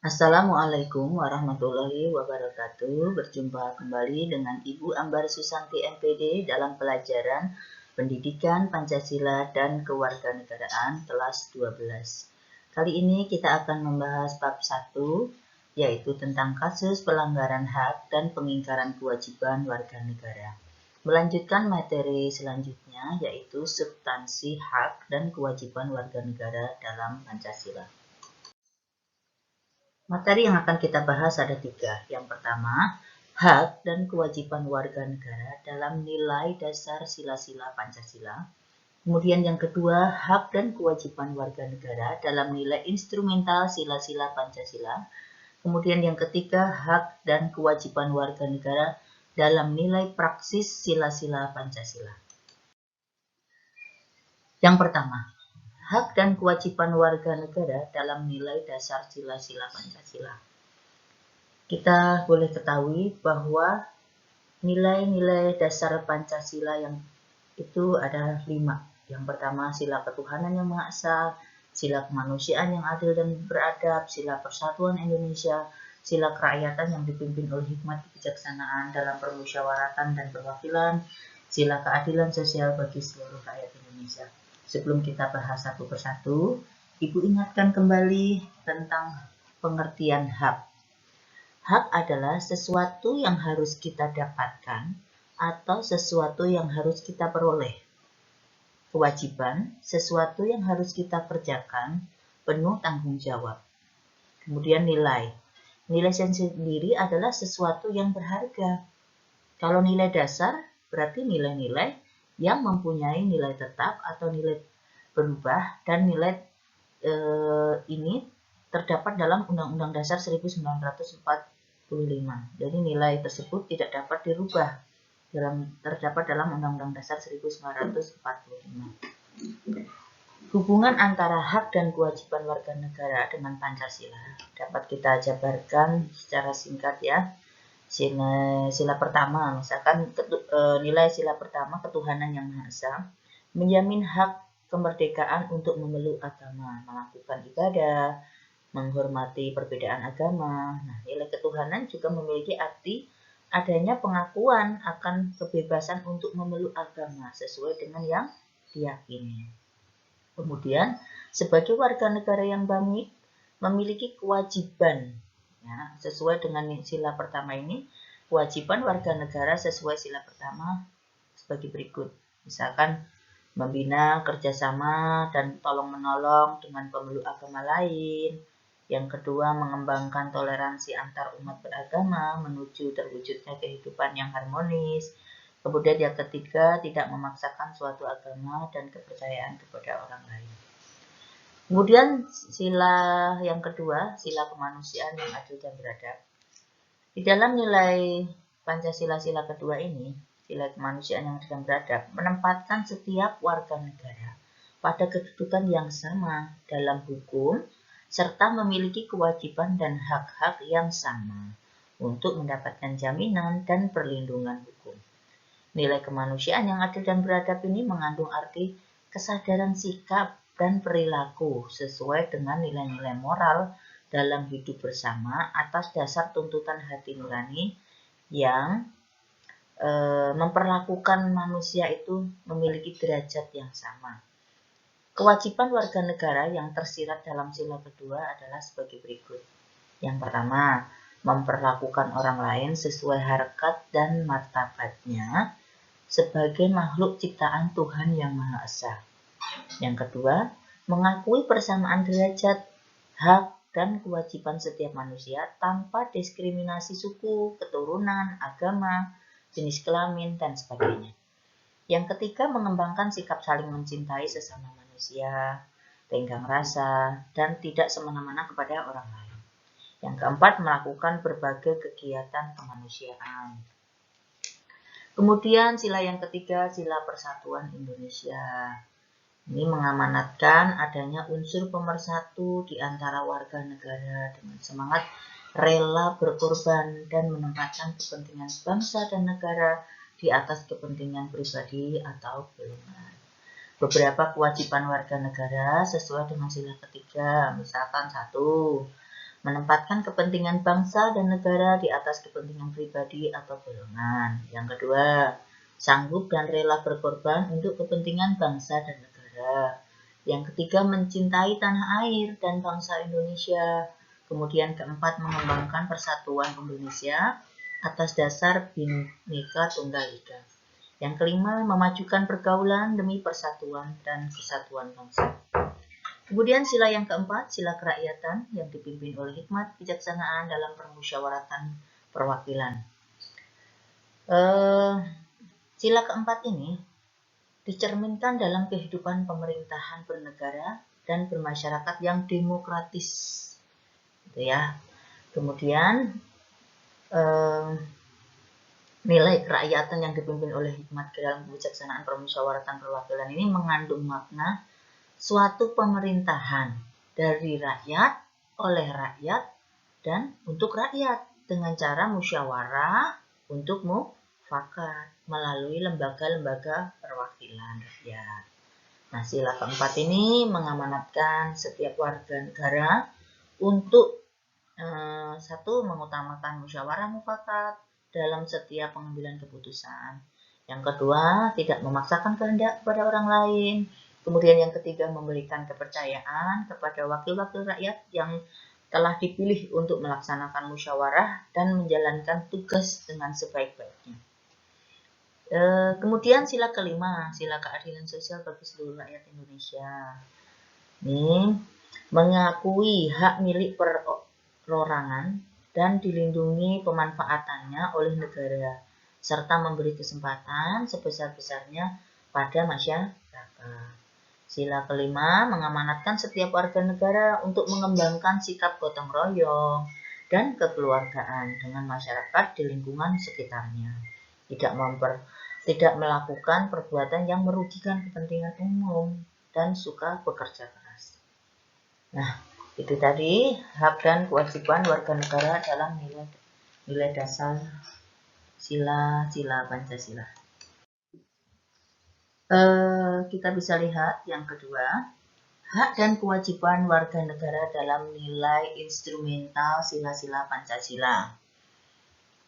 Assalamualaikum warahmatullahi wabarakatuh. Berjumpa kembali dengan Ibu Ambar Susanti MPD dalam pelajaran Pendidikan Pancasila dan Kewarganegaraan kelas 12. Kali ini kita akan membahas bab 1, yaitu tentang kasus pelanggaran hak dan pengingkaran kewajiban warga negara. Melanjutkan materi selanjutnya, yaitu substansi hak dan kewajiban warga negara dalam Pancasila. Materi yang akan kita bahas ada 3. Yang pertama, hak dan kewajiban warga negara dalam nilai dasar sila-sila Pancasila. Kemudian yang kedua, hak dan kewajiban warga negara dalam nilai instrumental sila-sila Pancasila. Kemudian yang ketiga, hak dan kewajiban warga negara dalam nilai praksis sila-sila Pancasila. Yang pertama, hak dan kewajiban warga negara dalam nilai dasar sila-sila Pancasila. Kita boleh ketahui bahwa nilai-nilai dasar Pancasila yang itu ada 5. Yang pertama, sila ketuhanan yang Maha Esa, sila kemanusiaan yang adil dan beradab, sila persatuan Indonesia, sila kerakyatan yang dipimpin oleh hikmat kebijaksanaan dalam permusyawaratan dan perwakilan, sila keadilan sosial bagi seluruh rakyat Indonesia. Sebelum kita bahas satu persatu, Ibu ingatkan kembali tentang pengertian hak. Hak adalah sesuatu yang harus kita dapatkan atau sesuatu yang harus kita peroleh. Kewajiban, sesuatu yang harus kita kerjakan, penuh tanggung jawab. Kemudian nilai. Nilai sendiri adalah sesuatu yang berharga. Kalau nilai dasar, berarti nilai-nilai yang mempunyai nilai tetap atau nilai berubah, dan nilai ini terdapat dalam Undang-Undang Dasar 1945. Jadi nilai tersebut tidak dapat dirubah, terdapat dalam Undang-Undang Dasar 1945. Hubungan antara hak dan kewajiban warga negara dengan Pancasila dapat kita jabarkan secara singkat ya. Sila pertama, misalkan nilai sila pertama, ketuhanan yang Maha Esa, menjamin hak kemerdekaan untuk memeluk agama, melakukan ibadah, menghormati perbedaan agama. Nah, nilai ketuhanan juga memiliki arti adanya pengakuan akan kebebasan untuk memeluk agama sesuai dengan yang diyakini. Kemudian, sebagai warga negara yang baik, memiliki kewajiban, ya, sesuai dengan sila pertama ini. Kewajiban warga negara sesuai sila pertama sebagai berikut. Misalkan, membina kerjasama dan tolong-menolong dengan pemeluk agama lain. Yang kedua, mengembangkan toleransi antar umat beragama menuju terwujudnya kehidupan yang harmonis. Kemudian yang ketiga, tidak memaksakan suatu agama dan kepercayaan kepada orang lain. Kemudian sila yang kedua, sila kemanusiaan yang adil dan beradab. Di dalam nilai Pancasila sila kedua ini, sila kemanusiaan yang adil dan beradab, menempatkan setiap warga negara pada kedudukan yang sama dalam hukum, serta memiliki kewajiban dan hak-hak yang sama untuk mendapatkan jaminan dan perlindungan hukum. Nilai kemanusiaan yang adil dan beradab ini mengandung arti kesadaran sikap dan perilaku sesuai dengan nilai-nilai moral dalam hidup bersama atas dasar tuntutan hati nurani yang memperlakukan manusia itu memiliki derajat yang sama. Kewajiban warga negara yang tersirat dalam sila kedua adalah sebagai berikut. Yang pertama, memperlakukan orang lain sesuai harkat dan martabatnya sebagai makhluk ciptaan Tuhan yang Maha Esa. Yang kedua, mengakui persamaan derajat, hak, dan kewajiban setiap manusia tanpa diskriminasi suku, keturunan, agama, jenis kelamin, dan sebagainya. Yang ketiga, mengembangkan sikap saling mencintai sesama manusia, tenggang rasa, dan tidak semena-mena kepada orang lain. Yang keempat, melakukan berbagai kegiatan kemanusiaan. Kemudian sila yang ketiga, sila persatuan Indonesia. Ini mengamanatkan adanya unsur pemersatu di antara warga negara dengan semangat rela berkorban dan menempatkan kepentingan bangsa dan negara di atas kepentingan pribadi atau golongan. Beberapa kewajiban warga negara sesuai dengan sila ketiga, misalkan 1, menempatkan kepentingan bangsa dan negara di atas kepentingan pribadi atau golongan. Yang kedua, sanggup dan rela berkorban untuk kepentingan bangsa dan negara. Yang ketiga, mencintai tanah air dan bangsa Indonesia. Kemudian keempat, mengembangkan persatuan Indonesia atas dasar Bhinneka Tunggal Ika. Yang kelima, memajukan pergaulan demi persatuan dan kesatuan bangsa. Kemudian sila yang keempat, sila kerakyatan yang dipimpin oleh hikmat kebijaksanaan dalam permusyawaratan perwakilan. Sila keempat ini dicerminkan dalam kehidupan pemerintahan bernegara dan bermasyarakat yang demokratis, gitu ya. Kemudian nilai kerakyatan yang dipimpin oleh hikmat dalam kebijaksanaan permusyawaratan perwakilan ini mengandung makna suatu pemerintahan dari rakyat, oleh rakyat, dan untuk rakyat dengan cara musyawarah untuk mufakat melalui lembaga-lembaga perwakilan rakyat. Nah, sila keempat ini mengamanatkan setiap warga negara untuk satu, mengutamakan musyawarah mufakat dalam setiap pengambilan keputusan. Yang kedua, tidak memaksakan kehendak kepada orang lain. Kemudian yang ketiga, memberikan kepercayaan kepada wakil-wakil rakyat yang telah dipilih untuk melaksanakan musyawarah dan menjalankan tugas dengan sebaik-baiknya. Kemudian sila kelima, sila keadilan sosial bagi seluruh rakyat Indonesia. Ini mengakui hak milik perorangan dan dilindungi pemanfaatannya oleh negara, serta memberi kesempatan sebesar-besarnya pada masyarakat. Sila kelima, mengamanatkan setiap warga negara untuk mengembangkan sikap gotong royong dan kekeluargaan dengan masyarakat di lingkungan sekitarnya. Tidak melakukan perbuatan yang merugikan kepentingan umum dan suka bekerja keras. Nah, itu tadi hak dan kewajiban warga negara dalam nilai dasar sila-sila Pancasila. Kita bisa lihat yang kedua, hak dan kewajiban warga negara dalam nilai instrumental sila-sila Pancasila.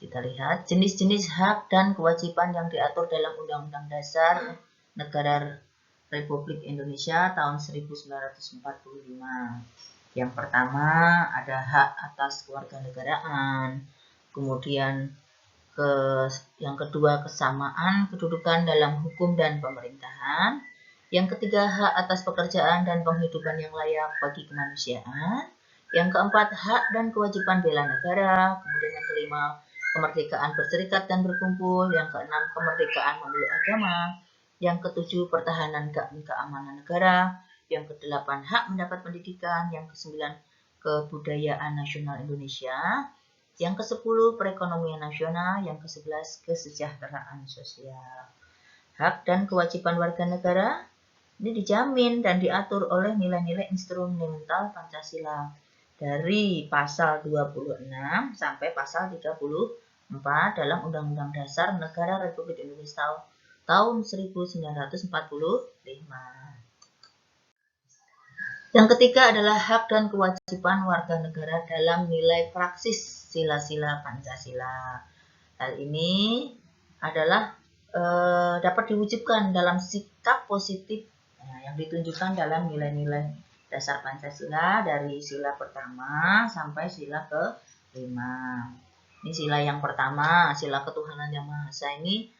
Kita lihat jenis-jenis hak dan kewajiban yang diatur dalam Undang-Undang Dasar Negara Republik Indonesia tahun 1945. Yang pertama ada hak atas kewarganegaraan, kemudian yang kedua kesamaan kedudukan dalam hukum dan pemerintahan, yang ketiga hak atas pekerjaan dan penghidupan yang layak bagi kemanusiaan, yang keempat hak dan kewajiban bela negara, kemudian yang kelima kemerdekaan berserikat dan berkumpul, yang keenam kemerdekaan memeluk agama, yang ketujuh pertahanan keamanan negara, yang kedelapan hak mendapat pendidikan, yang kesembilan kebudayaan nasional Indonesia, yang ke-10 perekonomian nasional, yang ke-11 kesejahteraan sosial. Hak dan kewajiban warga negara ini dijamin dan diatur oleh nilai-nilai instrumental Pancasila dari pasal 26 sampai pasal 34 dalam Undang-Undang Dasar Negara Republik Indonesia tahun 1945. Yang ketiga adalah hak dan kewajiban warga negara dalam nilai praksis sila-sila Pancasila. Hal ini adalah dapat diwujudkan dalam sikap positif yang ditunjukkan dalam nilai-nilai dasar Pancasila dari sila pertama sampai sila ke-5. Ini sila yang pertama, sila ketuhanan yang Maha Esa ini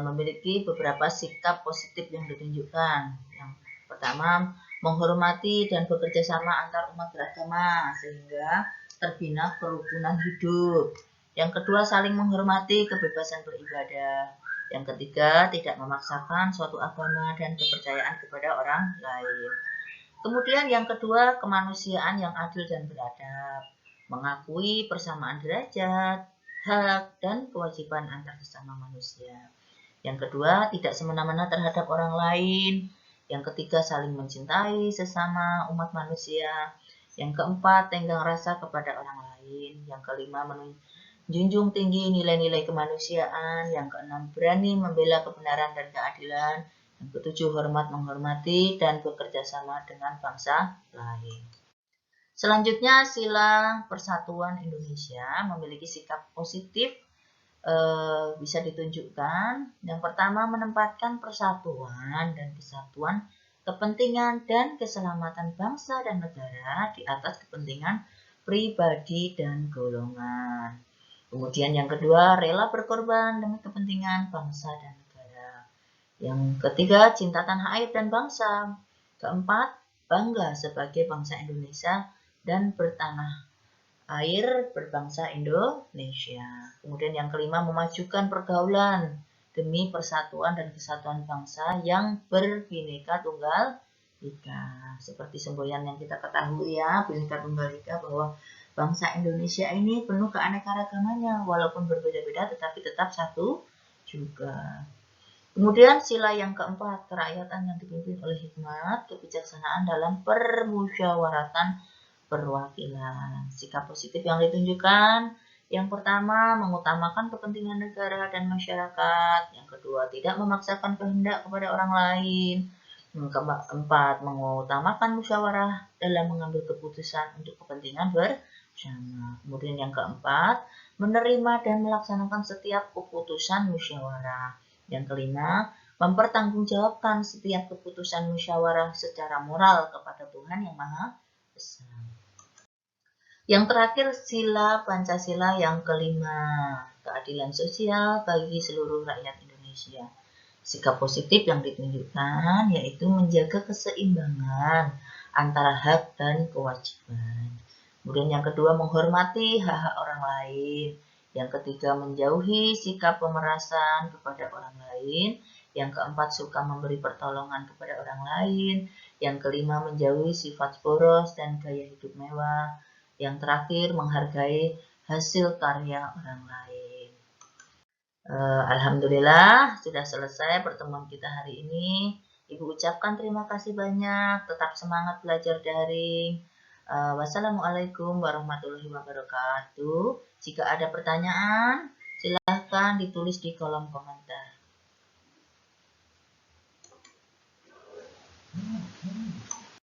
memiliki beberapa sikap positif yang ditunjukkan. Yang pertama, menghormati dan bekerja sama antar umat beragama sehingga terbina kerukunan hidup. Yang kedua, saling menghormati kebebasan beribadah. Yang ketiga, tidak memaksakan suatu agama dan kepercayaan kepada orang lain. Kemudian yang kedua, kemanusiaan yang adil dan beradab. Mengakui persamaan derajat, hak, dan kewajiban antar sesama manusia. Yang kedua, tidak semena-mena terhadap orang lain. Yang ketiga, saling mencintai sesama umat manusia. Yang keempat, tenggang rasa kepada orang lain. Yang kelima, menjunjung tinggi nilai-nilai kemanusiaan. Yang keenam, berani membela kebenaran dan keadilan. Yang ketujuh, hormat menghormati dan bekerja sama dengan bangsa lain. Selanjutnya, sila persatuan Indonesia memiliki sikap positif bisa ditunjukkan. Yang pertama, menempatkan persatuan dan kesatuan, kepentingan dan keselamatan bangsa dan negara di atas kepentingan pribadi dan golongan. Kemudian yang kedua, rela berkorban demi kepentingan bangsa dan negara. Yang ketiga, cinta tanah air dan bangsa. Keempat, bangga sebagai bangsa Indonesia dan bertanah air berbangsa Indonesia. Kemudian yang kelima, memajukan pergaulan demi persatuan dan kesatuan bangsa yang berbineka tunggal ika. Seperti semboyan yang kita ketahui ya, Bhinneka Tunggal Ika, bahwa bangsa Indonesia ini penuh keanekaragamannya, walaupun berbeda-beda tetapi tetap satu juga. Kemudian sila yang keempat, kerakyatan yang dipimpin oleh hikmat, kebijaksanaan dalam permusyawaratan perwakilan. Sikap positif yang ditunjukkan, yang pertama, mengutamakan kepentingan negara dan masyarakat. Yang kedua, tidak memaksakan kehendak kepada orang lain. Yang keempat, mengutamakan musyawarah dalam mengambil keputusan untuk kepentingan bersama. Kemudian yang keempat, menerima dan melaksanakan setiap keputusan musyawarah. Yang kelima, mempertanggungjawabkan setiap keputusan musyawarah secara moral kepada Tuhan yang Maha Esa. Yang terakhir, sila Pancasila yang kelima, keadilan sosial bagi seluruh rakyat Indonesia. Sikap positif yang ditunjukkan yaitu menjaga keseimbangan antara hak dan kewajiban. Kemudian yang kedua, menghormati hak-hak orang lain. Yang ketiga, menjauhi sikap pemerasan kepada orang lain. Yang keempat, suka memberi pertolongan kepada orang lain. Yang kelima, menjauhi sifat boros dan gaya hidup mewah. Yang terakhir, menghargai hasil karya orang lain. Alhamdulillah sudah selesai pertemuan kita hari ini. Ibu ucapkan terima kasih banyak. Tetap semangat belajar daring. Wassalamualaikum warahmatullahi wabarakatuh. Jika ada pertanyaan, silahkan ditulis di kolom komentar.